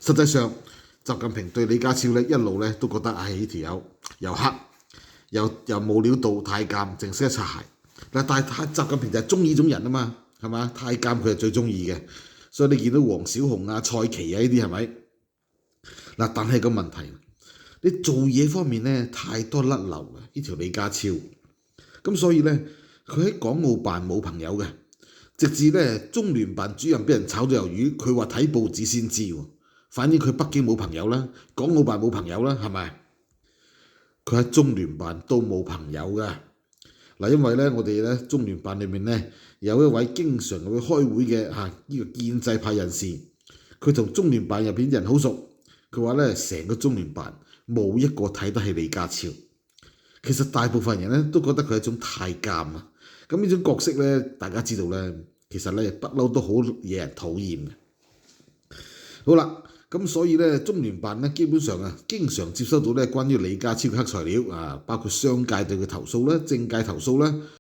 實際上，習近平對李家超咧一路咧都覺得呢條友又黑又冇料到，太監，淨識得擦鞋。嗱，但係習近平就係中意呢種人啊嘛，係嘛？太監佢係最中意嘅，所以你見到黃小紅啊、蔡奇啊呢啲係咪？嗱，但係個問題，你做嘢方面咧太多甩漏啦，呢條李家超，咁所以咧佢喺港澳辦冇朋友嘅，直至咧中聯辦主任俾人炒咗魷魚，佢話睇報紙先知喎，反映佢北京冇朋友啦，港澳辦冇朋友啦，係咪？佢喺中聯辦都冇朋友㗎。嗱，因為咧我哋咧中聯辦裏面咧有一位經常會開會嘅呢個建制派人士，佢同中聯辦入邊啲人好熟。佢話咧，成個中聯辦冇一個睇得起李家超。其實大部分人咧都覺得佢係一種太監啊。咁呢種角色咧，大家知道咧，其實咧不嬲都好惹人討厭嘅。好啦，咁所以咧，中聯辦咧基本上經常接收到咧關於李家超嘅黑材料啊，包括商界對佢投訴啦、政界投訴啦。